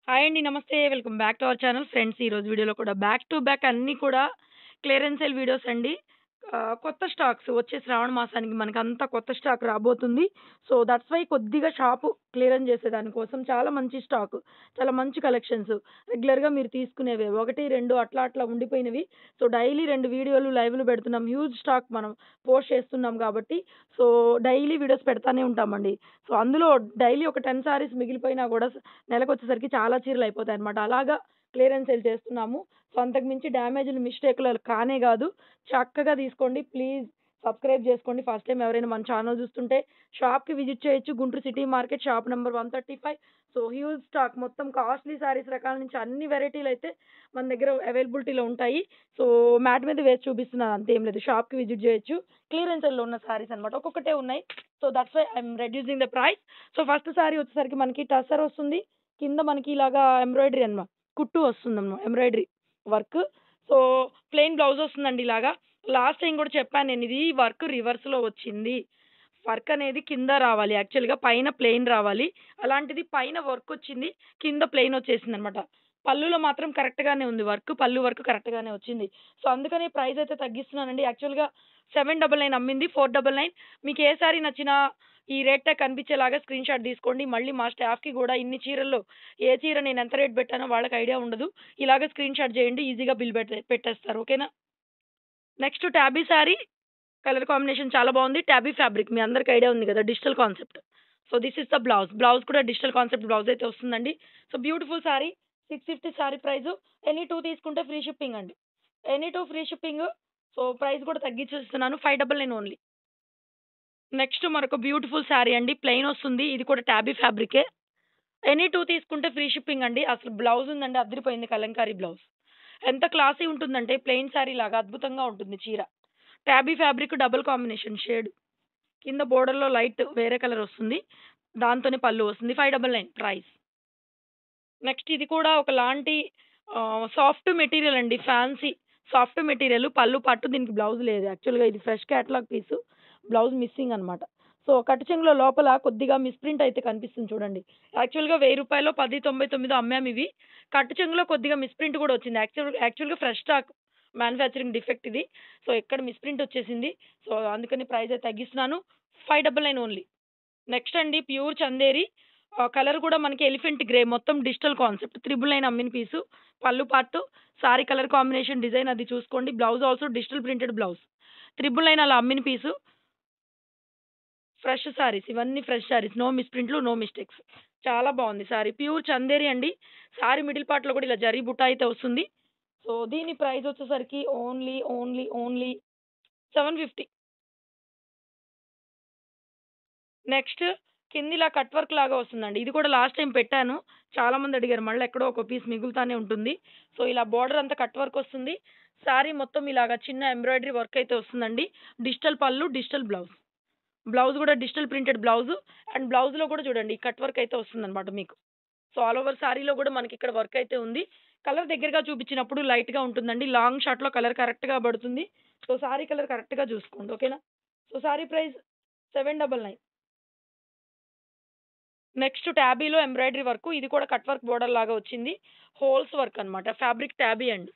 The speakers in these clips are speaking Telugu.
హాయ్ అండి. నమస్తే. Welcome back to our channel. Friends ఈరోజు వీడియోలో కూడా బ్యాక్ టు బ్యాక్ అన్నీ కూడా క్లియరెన్స్ సేల్ వీడియోస్ అండి. కొత్త స్టాక్స్ వచ్చే శ్రావణ మాసానికి మనకంతా కొత్త స్టాక్ రాబోతుంది. సో, దట్స్ వై కొద్దిగా షాపు క్లియరెన్స్ చేసేదాని కోసం చాలా మంచి స్టాకు, చాలా మంచి కలెక్షన్స్ రెగ్యులర్‌గా మీరు తీసుకునేవే 1, 2 అట్లా అట్లా ఉండిపోయినవి. సో, డైలీ 2 వీడియోలు, లైవ్‌లు పెడుతున్నాం. హ్యూజ్ స్టాక్ మనం పోస్ట్ చేస్తున్నాం కాబట్టి, సో, డైలీ వీడియోస్ పెడతానే ఉంటామండి. సో, అందులో డైలీ ఒక 10 సారీస్ మిగిలిపోయినా కూడా నెలకొచ్చేసరికి చాలా చీరలయిపోతాయన్నమాట. అలాగా క్లియరెన్స్ సేల్ చేస్తున్నాము. సో, అంతకు మించి డ్యామేజ్‌లు, మిస్టేక్‌లు కానే గాదు. చక్కగా తీసుకోండి. ప్లీజ్ సబ్స్క్రైబ్ చేసుకోండి. ఫస్ట్ టైమ్ ఎవరైనా మన ఛానల్ చూస్తుంటే షాప్‌కి విజిట్ చేయొచ్చు. Guntur city market shop number 135. So, huge stock మొత్తం కాస్ట్‌లీ సారీస్ రకాల నుంచి అన్ని వెరైటీలయితే మన దగ్గర అవైలబిలిటీలో ఉంటాయి. సో, మ్యాట్ మీద వేసి చూపిస్తున్నాను అంతేం లేదు. షాప్‌కి విజిట్ చేయొచ్చు. క్లియరెన్స్ సేల్‌లో ఉన్న సారీస్ అన్నమాట. ఒక్కొక్కటే ఉన్నాయి. So, that's why I'm reducing the price. So, first sari వచ్చేసరికి మనకి టస్సర్ వస్తుంది. కింద మనకి ఇలాగా ఎంబ్రాయిడరీ కుట్టు వస్తుందన్నమాట. Embroidery work. So, plain blouse వస్తుందండి ఇలాగా. లాస్ట్ టైమ్ కూడా చెప్పాను నేను, ఇది వర్క్ రివర్స్‌లో వచ్చింది. వర్క్ అనేది కింద రావాలి. యాక్చువల్‌గా పైన ప్లెయిన్ రావాలి. అలాంటిది పైన వర్క్ వచ్చింది. కింద ప్లెయిన్ వచ్చేసిందన్నమాట. పళ్ళులో మాత్రం కరెక్ట్‌గానే ఉంది వర్క్. పళ్ళు వర్క్ కరెక్ట్‌గానే వచ్చింది. సో, అందుకని ప్రైస్ అయితే తగ్గిస్తున్నానండి. యాక్చువల్‌గా 799 అమ్మింది 499. మీకు ఏ సారీ నచ్చినా ఈ రేట్ ట్యాగ్ కనిపించేలాగా స్క్రీన్‌షాట్ తీసుకోండి. మళ్ళీ మా స్టాఫ్‌కి గూడా ఇన్ని చీరల్లో ఏ చీర నేను ఎంత రేట్ పెట్టానో వాళ్ళకి ఐడియా ఉండదు. ఇలాగ స్క్రీన్‌షాట్ చేయండి. ఈజీగా బిల్ పెట్టేస్తారు. ఓకేనా? నెక్స్ట్ టాబీ సారీ. కలర్ కాంబినేషన్ చాలా బాగుంది. టాబీ ఫ్యాబ్రిక్ మీ అందరికి ఐడియా ఉంది కదా! Digital concept. So, this is the blouse. Blouse కూడా డిజిటల్ కాన్సెప్ట్ బ్లౌజ్ అయితే వస్తుందండి. So, beautiful sari. 650 sari price. Any 2 తీసుకుంటే ఫ్రీ షిప్పింగ్ అండి. Any 2 free shipping. So, price కూడా తగ్గించేస్తున్నాను. 599 ఓన్లీ. నెక్స్ట్ మరొక బ్యూటిఫుల్ సారీ అండి. ప్లెయిన్ వస్తుంది. ఇది కూడా టాబీ ఫ్యాబ్రికే. ఎనీ 2 తీసుకుంటే ఫ్రీ షిప్పింగ్ అండి. అసలు బ్లౌజ్ ఉందండి, అదిరిపోయింది కలంకారీ బ్లౌజ్. ఎంత క్లాసీ ఉంటుందంటే ప్లెయిన్ సారీ లాగా అద్భుతంగా ఉంటుంది చీర. టాబీ ఫ్యాబ్రిక్ డబుల్ కాంబినేషన్ షేడ్. కింద బోర్డర్‌లో లైట్ వేరే కలర్ వస్తుంది. దాంతోనే పళ్ళు వస్తుంది. 599 ప్రైస్. నెక్స్ట్ ఇది కూడా ఒకలాంటి సాఫ్ట్ మెటీరియల్ అండి. Fancy soft material. పళ్ళు పట్టు, దీనికి బ్లౌజ్ లేదు. యాక్చువల్‌గా ఇది ఫ్రెష్ కేటలాగ్ పీసు. బ్లౌజ్ మిస్సింగ్ అన్నమాట. సో, కట్టు చెంగులో లోపల కొద్దిగా మిస్‌ప్రింట్ అయితే కనిపిస్తుంది చూడండి. యాక్చువల్‌గా రూ. 1000 10.99 అమ్మామివి. కట్టు చెంగులో కొద్దిగా మిస్‌ప్రింట్ కూడా వచ్చింది. యాక్చువల్‌గా ఫ్రెష్ స్టాక్. మ్యానుఫ్యాక్చరింగ్ డిఫెక్ట్ ఇది. సో, ఎక్కడ మిస్‌ప్రింట్ వచ్చేసింది. సో, అందుకని ప్రైస్ అయితే తగ్గిస్తున్నాను. 599 ఓన్లీ. నెక్స్ట్ అండి ప్యూర్ చందేరి. కలర్ కూడా మనకి ఎలిఫెంట్ గ్రే, మొత్తం డిజిటల్ కాన్సెప్ట్. 999 అమ్మిన పీసు. పళ్ళు part, sari colour combination design అది చూసుకోండి. Blouse also digital printed blouse. 999 అలా అమ్మిన పీసు. ఫ్రెష్ సారీస్ ఇవన్నీ ఫ్రెష్ సారీస్. నో మిస్‌ప్రింట్‌లు, నో మిస్టేక్స్. చాలా బాగుంది సారీ. ప్యూర్ చందేరి అండి. సారీ మిడిల్ పార్ట్‌లో కూడా ఇలా జరీ బుట్ట అయితే వస్తుంది. సో, దీని ప్రైస్ వచ్చేసరికి ఓన్లీ 750. నెక్స్ట్ కిందిలా కట్ వర్క్ లాగా వస్తుందండి. ఇది కూడా లాస్ట్ టైమ్ పెట్టాను. చాలా మంది అడిగారు. మళ్ళీ ఎక్కడో ఒక పీస్ మిగులుతానే ఉంటుంది. సో, ఇలా బోర్డర్ అంతా కట్ వర్క్ వస్తుంది. సారీ మొత్తం ఇలాగా చిన్న ఎంబ్రాయిడరీ వర్క్ అయితే వస్తుందండి. డిజిటల్ పళ్ళు, డిజిటల్ బ్లౌజ్. బ్లౌజ్ కూడా డిజిటల్ ప్రింటెడ్ బ్లౌజ్. అండ్ బ్లౌజ్‌లో కూడా చూడండి కట్ వర్క్ అయితే వస్తుందన్నమాట మీకు. సో, ఆల్ ఓవర్ సారీలో కూడా మనకి ఇక్కడ వర్క్ అయితే ఉంది. కలర్ దగ్గరగా చూపించినప్పుడు లైట్‌గా ఉంటుందండి. లాంగ్ షాట్‌లో కలర్ కరెక్ట్‌గా పడుతుంది. సో, సారీ కలర్ కరెక్ట్‌గా చూసుకోండి. ఓకేనా? So, sari price 799. నెక్స్ట్ టాబీలో ఎంబ్రాయిడరీ వర్క్. ఇది కూడా కట్ వర్క్ బోర్డర్ లాగా వచ్చింది. హోల్స్ వర్క్ అన్నమాట. ఫ్యాబ్రిక్ టాబీ అండి.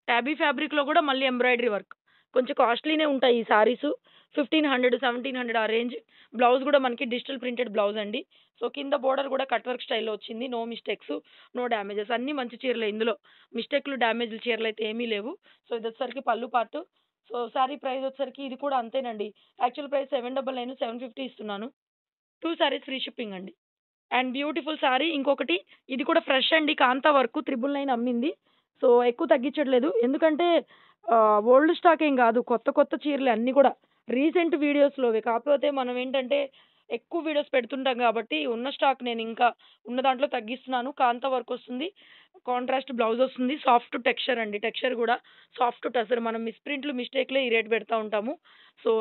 టాబీ ఫ్యాబ్రిక్‌లో కూడా మళ్ళీ ఎంబ్రాయిడరీ వర్క్. కొంచెం కాస్ట్‌లీనే ఉంటాయి ఈ సారీసు. 1500, 1700 ఆ రేంజ్. బ్లౌజ్ కూడా మనకి డిజిటల్ ప్రింటెడ్ బ్లౌజ్ అండి. సో, కింద బోర్డర్ కూడా కట్ వర్క్ స్టైల్‌లో వచ్చింది. No mistakes, no damages. అన్నీ మంచి చీరలే ఇందులో. మిస్టేక్‌లు, డ్యామేజ్‌లు చీరలైతే ఏమీ లేవు. సో, ఇదొచ్చేసరికి పళ్ళు పార్టు. సో, సారీ ప్రైస్ వచ్చేసరికి ఇది కూడా అంతేనండి. యాక్చువల్ ప్రైస్ 799, 750 ఇస్తున్నాను. 2 సారీస్ ఫ్రీ షిప్పింగ్ అండి. అండ్ బ్యూటిఫుల్ సారీ ఇంకొకటి. ఇది కూడా ఫ్రెష్ అండి. కాంతా వర్క్ 999 అమ్మింది. సో, ఎక్కువ తగ్గించట్లేదు. ఎందుకంటే ఓల్డ్ స్టాక్ ఏం గాదు. కొత్త కొత్త చీరలే అన్నీ కూడా. రీసెంట్ వీడియోస్‌లోవే. కాకపోతే మనం ఏంటంటే ఎక్కువ వీడియోస్ పెడుతుంటాం గాబట్టి ఉన్న స్టాక్ నేనింకా ఉన్న దాంట్లో తగ్గిస్తున్నాను. కాంతా వర్క్ వస్తుంది. కాంట్రాస్ట్ బ్లౌజ్ వస్తుంది. సాఫ్ట్ టెక్స్చర్ అండి. టెక్స్చర్ గూడా సాఫ్ట్ టసర్. మనం మిస్‌ప్రింట్‌లు, మిస్టేక్‌లే ఈ రేట్ పెడతా ఉంటాము. So,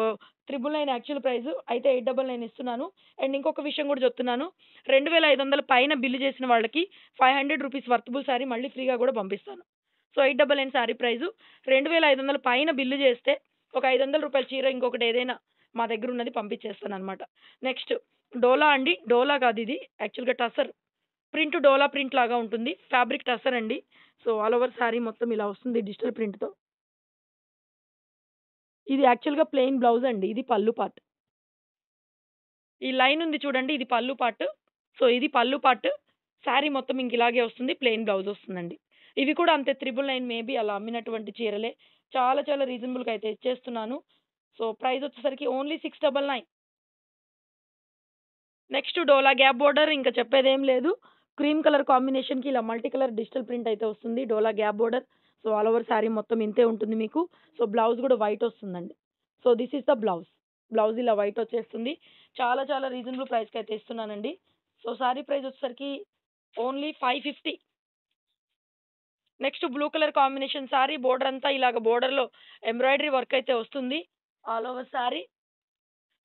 999 actual price. అయితే 899 ఇస్తున్నాను. అండ్ ఇంకొక విషయం గూడా చెప్తున్నాను. 2500 పైన బిల్ చేసిన వాళ్ళకి ₹500 వర్తబుల్ సారీ మళ్ళీ ఫ్రీగా గూడా పంపిస్తాను. So, 899 sorry price. 2500 పైన బిల్ చేస్తే ఒక ₹500 చీర ఇంకొకటి ఏదైనా మా దగ్గరున్నది పంపించేస్తాననమాట. నెక్స్ట్ డోలా అండి. డోలా కాదిది. యాక్చువల్‌గా టసర్. ప్రింట్ డోలా ప్రింట్ లాగా ఉంటుంది. ఫ్యాబ్రిక్ టసర్ అండి. సో, ఆల్ ఓవర్ శారీ మొత్తం ఇలా వస్తుంది డిజిటల్ ప్రింట్‌తో. ఇది యాక్చువల్‌గా ప్లెయిన్ బ్లౌజ్ అండి. ఇది పల్లు పార్ట్. ఈ లైన్ ఉంది చూడండి. ఇది పల్లు పార్ట్. సో, ఇది పల్లు పార్ట్. శారీ మొత్తం ఇంక ఇలాగే వస్తుంది. ప్లెయిన్ బ్లౌజ్ వస్తుందండి. ఇవి కూడా అంతే 999 మేబీ అలా అమ్మినటువంటి చీరలే. చాలా చాలా రీజనబుల్‌గా అయితే ఇచ్చేస్తున్నాను. సో, ప్రైస్ వచ్చేసరికి ఓన్లీ 699. నెక్స్ట్ డోలా గ్యాప్ బోర్డర్ ఇంకా చెప్పేదేం లేదు. క్రీమ్ కలర్ కాంబినేషన్‌కి ఇలా మల్టీ కలర్ డిజిటల్ ప్రింట్ అయితే వస్తుంది. డోలా gap border. So, all over sari మొత్తం ఇంతే ఉంటుంది మీకు. సో, బ్లౌజ్ కూడా వైట్ వస్తుందండి. So, this is the blouse. Blouse ఇలా వైట్ వచ్చేస్తుంది. చాలా చాలా రీజనబుల్ ప్రైస్‌కి అయితే ఇస్తున్నానండి. సో, శారీ ప్రైస్ వచ్చేసరికి only 550. Next blue colour combination sari border అంతా ఇలాగ బోర్డర్‌లో ఎంబ్రాయిడరీ వర్క్ అయితే వస్తుంది. All over sari.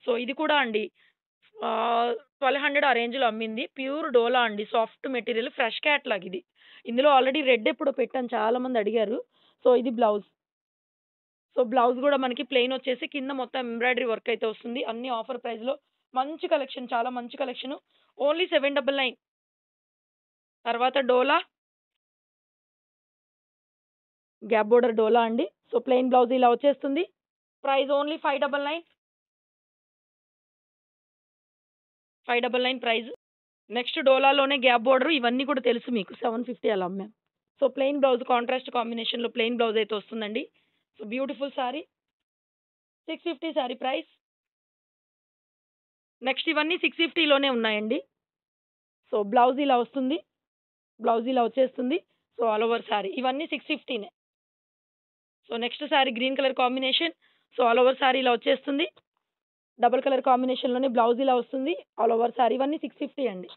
సో, ఇది కూడా అండి 1200 ఆ రేంజ్‌లో అమ్మింది. ప్యూర్ డోలా అండి. సాఫ్ట్ మెటీరియల్ ఫ్రెష్ క్యాట్లాగ్ ఇది. ఇందులో ఆల్రెడీ రెడ్ ఎప్పుడో పెట్టాను చాలా మంది అడిగారు. సో, ఇది బ్లౌజ్. సో, బ్లౌజ్ గూడా మనకి ప్లెయిన్ వచ్చేసి కింద మొత్తం ఎంబ్రాయిడరీ వర్క్ అయితే వస్తుంది. అన్ని ఆఫర్ ప్రైస్‌లో మంచి కలెక్షన్ చాలా మంచి కలెక్షన్. ఓన్లీ 799. తర్వాత డోలా గ్యాప్ బోర్డర్ డోలా అండి. సో, ప్లెయిన్ బ్లౌజ్ ఇలా వచ్చేస్తుంది. Price only 599. 599 ప్రైస్. నెక్స్ట్ డోలాలోనే గ్యాప్ బోర్డర్ ఇవన్నీ కూడా తెలుసు మీకు. 750 అలా అమ్మాం. సో, ప్లెయిన్ బ్లౌజ్ కాంట్రాస్ట్ కాంబినేషన్‌లో ప్లెయిన్ బ్లౌజ్ అయితే వస్తుందండి. So, beautiful sari. 650 sari price. Next ఇవన్నీ 650లోనే ఉన్నాయండి. సో, బ్లౌజ్ ఇలా వస్తుంది. బ్లౌజ్ ఇలా వచ్చేస్తుంది. So, all over sari. ఇవన్నీ 650నే. So, next sari green colour combination. So, all over sari ఇలా వచ్చేస్తుంది. డబుల్ కలర్ కాంబినేషన్‌లోనే బ్లౌజ్ ఇలా వస్తుంది. All over sari. ఇవన్నీ 650 అండి.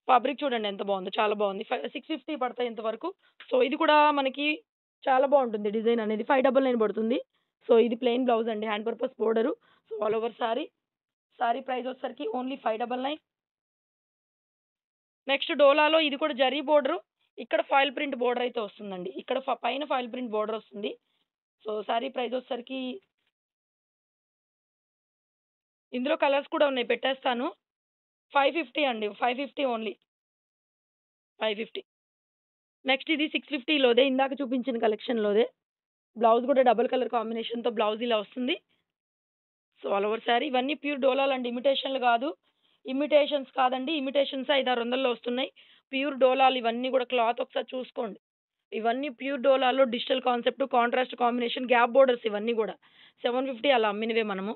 ఫ్యాబ్రిక్ చూడండి ఎంత బాగుందో. చాలా బాగుంది. 650 పడతాయి ఇంతవరకు. సో, ఇది కూడా మనకి చాలా బాగుంటుంది డిజైన్ అనేది. 599 పడుతుంది. సో, ఇది ప్లెయిన్ బ్లౌజ్ అండి. Hand purpose border. So, all over sorry. Sorry price వచ్చేసరికి ఓన్లీ 599. నెక్స్ట్ డోలాలో ఇది కూడా జరీ బోర్డరు. ఇక్కడ ఫాయిల్ ప్రింట్ బోర్డర్ అయితే వస్తుందండి. ఇక్కడ పైన ఫాయిల్ ప్రింట్ బోర్డర్ వస్తుంది. సో, సారీ ప్రైస్ వచ్చేసరికి ఇందులో కలర్స్ కూడా ఉన్నాయి పెట్టేస్తాను. 550 అండి. 550 ఓన్లీ. 550. నెక్స్ట్ ఇది 650లోదే ఇందాక చూపించిన కలెక్షన్‌లోదే. బ్లౌజ్ కూడా డబుల్ కలర్ కాంబినేషన్‌తో బ్లౌజ్ ఇలా వస్తుంది. All, all over sari. ఇవన్నీ ప్యూర్ డోలాలండి. ఇమిటేషన్‌లు కాదు. ఇమిటేషన్స్ కాదండి. ఇమిటేషన్స్ 5, 600లో వస్తున్నాయి. ప్యూర్ డోలాలు ఇవన్నీ కూడా క్లాత్ ఒకసారి చూసుకోండి. ఇవన్నీ ప్యూర్ డోలాలో digital concept, contrast combination, gap borders ఇవన్నీ కూడా 750 అలా అమ్మినవే మనము.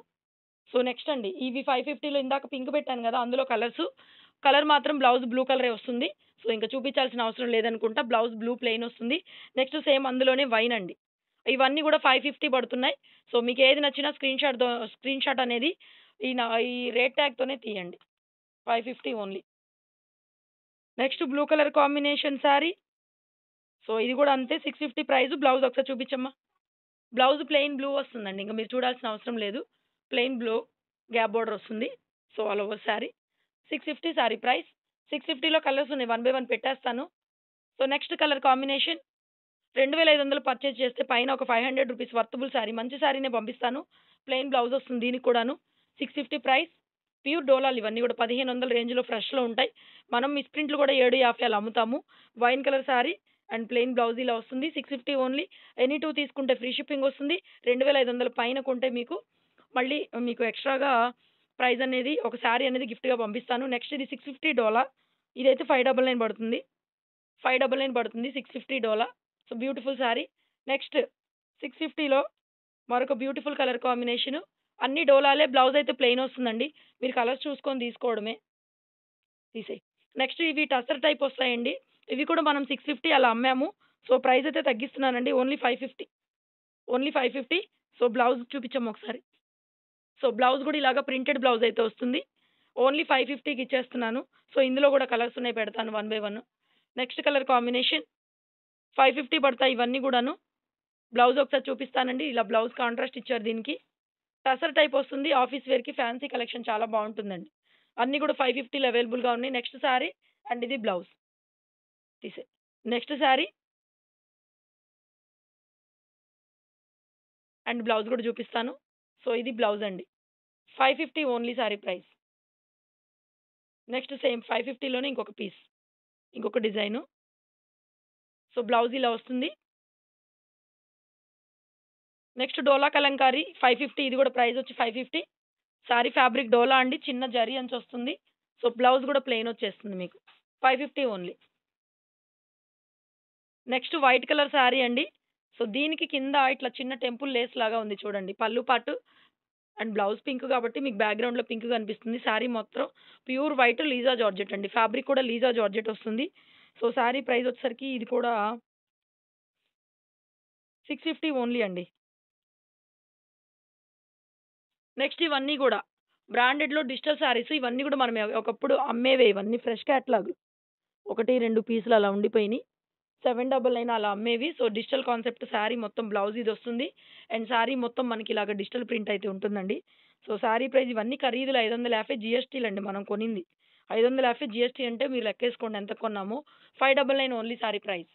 సో, నెక్స్ట్ అండి ఇవి 550లో ఇందాక పింక్ పెట్టాను కదా! అందులో కలర్స్. కలర్ మాత్రం బ్లౌజ్ బ్లూ కలరే వస్తుంది. సో, ఇంక చూపించాల్సిన అవసరం లేదనుకుంటా. బ్లౌజ్ బ్లూ ప్లెయిన్ వస్తుంది. నెక్స్ట్ సేమ్ అందులోనే వైన్ అండి. ఇవన్నీ కూడా 550 పడుతున్నాయి. సో, మీకేది నచ్చినా స్క్రీన్ షాట్ అనేది ఈ రేట్ ట్యాగ్‌తోనే తీయండి. 550 only. Next blue colour combination sari. So, ఇది కూడా అంతే 650 ప్రైస్. బ్లౌజ్ ఒకసారి చూపించమ్మా. బ్లౌజ్ ప్లెయిన్ బ్లూ వస్తుందండి. ఇంక మీరు చూడాల్సిన అవసరం లేదు. ప్లెయిన్ బ్లూ గ్యాప్ బోర్డర్ వస్తుంది. సో, ఆల్ ఓవర్ శారీ. 650 శారీ ప్రైస్. 650లో కలర్స్ ఉన్నాయి. 1 బై 1 పెట్టేస్తాను. So, next colour combination 2500 purchase చేస్తే పైన ఒక 500 రూపీస్ వర్తబుల్ శారీ. మంచి శారీనే పంపిస్తాను. ప్లెయిన్ బ్లౌజ్ వస్తుంది దీనికి కూడాను. 650 ప్రైస్. ప్యూర్ డోలాలు ఇవన్నీ కూడా 1500 రేంజ్‌లో ఫ్రెష్‌లో ఉంటాయి. మనం మిస్‌ప్రింట్లు కూడా 750 అలా అమ్ముతాము. Wine colour sari and plain blouse ఇలా వస్తుంది. 650 ఓన్లీ. ఎనీ 2 తీసుకుంటే ఫ్రీ షిప్పింగ్ వస్తుంది. 2500 పైన కొంటే మళ్ళీ మీకు ఎక్స్‌ట్రాగా ప్రైస్ అనేది ఒక శారీ అనేది గిఫ్ట్‌గా పంపిస్తాను. నెక్స్ట్ ఇది 650 డోలా. ఇదైతే 599 పడుతుంది. 599 పడుతుంది. 650 డోలా. So, beautiful sari. నెక్స్ట్ 650లో మరొక బ్యూటిఫుల్ కలర్ కాంబినేషను. అన్ని డోలాలే. బ్లౌజ్ అయితే ప్లెయిన్ వస్తుందండి. మీరు కలర్స్ చూసుకొని తీసుకోవడమే. తీసేయి. నెక్స్ట్ ఇవి టసర్ టైప్ వస్తాయండి. ఇవి కూడా మనం 650 అలా అమ్మాము. సో, ప్రైస్ అయితే తగ్గిస్తున్నానండి. ఓన్లీ 550. ఓన్లీ 550. సో, బ్లౌజ్ చూపించమ్మా ఒకసారి. సో, బ్లౌజ్ కూడా ఇలాగ ప్రింటెడ్ బ్లౌజ్ అయితే వస్తుంది. ఓన్లీ 550కి ఇచ్చేస్తున్నాను. సో, ఇందులో కూడా కలర్స్ ఉన్నాయి పెడతాను 1 బై 1. నెక్స్ట్ కలర్ కాంబినేషన్ 550 పడతాయి ఇవన్నీ కూడాను. బ్లౌజ్ ఒకసారి చూపిస్తానండి. ఇలా బ్లౌజ్ కాంట్రాస్ట్ ఇచ్చారు దీనికి. టసర్ టైప్ వస్తుంది. ఆఫీస్ వేర్‌కి ఫ్యాన్సీ కలెక్షన్ చాలా బావుంటుందండి. అన్నీ కూడా 550లో అవైలబుల్‌గా ఉన్నాయి. నెక్స్ట్ సారీ అండ్ ఇది బ్లౌజ్. తీసేయి. నెక్స్ట్ సారీ అండ్ బ్లౌజ్ కూడా చూపిస్తాను. సో, ఇది బ్లౌజ్ అండి. 550 only sari price. Next same 550లోనే ఇంకొక పీస్. ఇంకొక డిజైను. సో, బ్లౌజ్ ఇలా వస్తుంది. నెక్స్ట్ డోలా కలంకారీ 550, ఇది కూడా ప్రైస్ వచ్చి 550. సారీ ఫ్యాబ్రిక్ డోలా అండి. చిన్న జరీ అంచొస్తుంది. సో, బ్లౌజ్ కూడా ప్లెయిన్ వచ్చేస్తుంది మీకు. 550 only. Next white colour sari అండి. సో, దీనికి కింద ఇట్లా చిన్న టెంపుల్ లేస్ లాగా ఉంది చూడండి. పళ్ళు పాటు అండ్ బ్లౌజ్ పింక్ కాబట్టి మీకు బ్యాక్‌గ్రౌండ్‌లో పింక్ కనిపిస్తుంది. శారీ మొత్తం ప్యూర్ వైట్ లీజా జార్జెట్ అండి. ఫ్యాబ్రిక్ కూడా లీజా జార్జెట్ వస్తుంది. సో, శారీ ప్రైస్ వచ్చేసరికి ఇది కూడా 650 ఓన్లీ అండి. నెక్స్ట్ ఇవన్నీ గూడా బ్రాండెడ్‌లో డిజిటల్ శారీస్ ఇవన్నీ గూడా మనం ఒకప్పుడు అమ్మేవే ఇవన్నీ ఫ్రెష్ క్యాటలాగ్. 1, 2 పీసులు అలా ఉండిపోయినియి. 799 అలా అమ్మేవి. సో, డిజిటల్ కాన్సెప్ట్ శారీ మొత్తం బ్లౌజ్ ఇదొస్తుంది. అండ్ శారీ మొత్తం మనకి ఇలాగ డిజిటల్ ప్రింట్ అయితే ఉంటుందండి. సో, శారీ ప్రైస్ ఇవన్నీ ఖరీదులు 550 జీఎస్టీలండి మనం కొనింది. 550 జీఎస్టీ అంటే మీరు లెక్కేసుకోండి ఎంత కొన్నామో. 599 only sari price.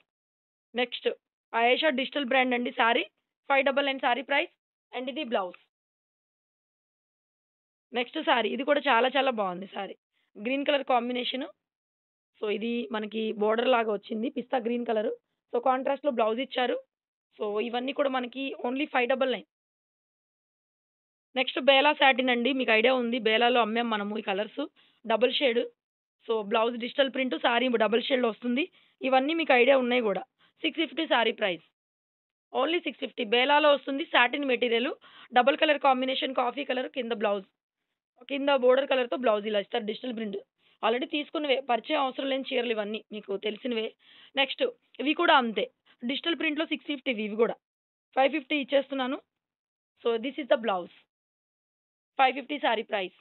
Next Ayesha digital brand అండి శారీ. 599 శారీ ప్రైస్. అండ్ ఇది బ్లౌజ్. నెక్స్ట్ శారీ. ఇది కూడా చాలా చాలా బావుంది sari. Green colour combination. So, ఇది మనకి బోర్డర్ లాగా వచ్చింది. పిస్తా గ్రీన్ కలరు. సో, కాంట్రాస్ట్‌లో బ్లౌజ్ ఇచ్చారు. సో, ఇవన్నీ కూడా మనకి ఓన్లీ 599. నెక్స్ట్ బేలా సాటిన్ అండి. మీకు ఐడియా ఉంది. బేలాలో అమ్మాం మనము ఈ colours. Double shade. So, blouse digital print, sorry double షేడ్‌లో వస్తుంది. ఇవన్నీ మీకు ఐడియా ఉన్నాయి గూడా. 650 సారీ ప్రైస్. ఓన్లీ 650. బేలాలో వస్తుంది. Satin material. Double colour combination coffee colour కింద బ్లౌజ్. కింద బోర్డర్ కలర్‌తో బ్లౌజ్ ఇలా ఇస్తారు డిజిటల్ ప్రింట్. ఆల్రెడీ తీసుకున్నవే. పరిచయం అవసరం లేని చీరలు ఇవన్నీ మీకు తెలిసినవే. నెక్స్ట్ ఇవి కూడా అంతే. డిజిటల్ ప్రింట్‌లో 650 ఇవి గూడా. 550 ఇచ్చేస్తున్నాను. So, this is the blouse. 550 sorry price.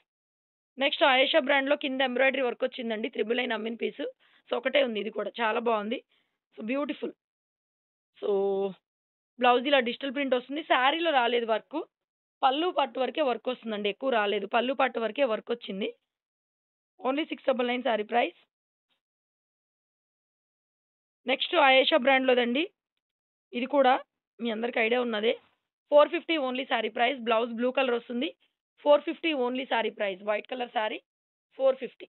Next Ayesha బ్రాండ్‌లో కింద ఎంబ్రాయిడరీ వర్క్ వచ్చిందండి. త్రిబుల్ నైన్ అమ్మిన పీస్. సో, ఒకటే ఉంది ఇది కూడా. చాలా బావుంది. So, beautiful. సో, బ్లౌజ్ ఇలా డిజిటల్ ప్రింట్ వస్తుంది. శారీలో రాలేదు వర్కు. పళ్ళు పట్టు వరకే వర్క్ వస్తుందండి. ఎక్కువ రాలేదు. పళ్ళు పట్టు వరకే వర్క్ వచ్చింది. Only 699 sari price. Next Ayesha బ్రాండ్‌లోదండి. ఇది కూడా మీ అందరికి ఐడియా ఉన్నదే. 450 only sari price. Blouse blue colour వస్తుంది. 450 only sari price. White colour sari 450.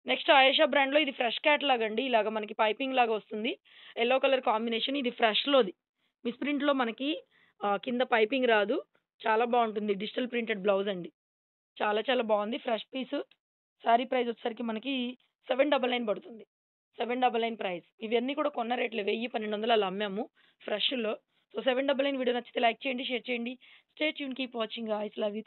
Next Ayesha బ్రాండ్‌లో ఇది ఫ్రెష్ క్యాటలాగ్ అండి. ఇలాగ మనకి పైపింగ్ లాగా వస్తుంది. Yellow colour combination. ఇది ఫ్రెష్‌లోది. మిస్ ప్రింట్‌లో మనకి కింద పైపింగ్ రాదు. చాలా బావుంటుంది. డిజిటల్ ప్రింటెడ్ బ్లౌజ్ అండి. చాలా చాలా బావుంది. ఫ్రెష్ పీసు. సారీ ప్రైస్ వచ్చేసరికి మనకి 799 పడుతుంది. 799 ప్రైస్. ఇవన్నీ కూడా కొన్న రేట్లే. 1000, 1200 అలా అమ్మాము ఫ్రెష్‌లో. సో, 799 వీడియో నచ్చితే లైక్ చేయండి, షేర్ చేయండి. Stay tune keep watching guys. Love you.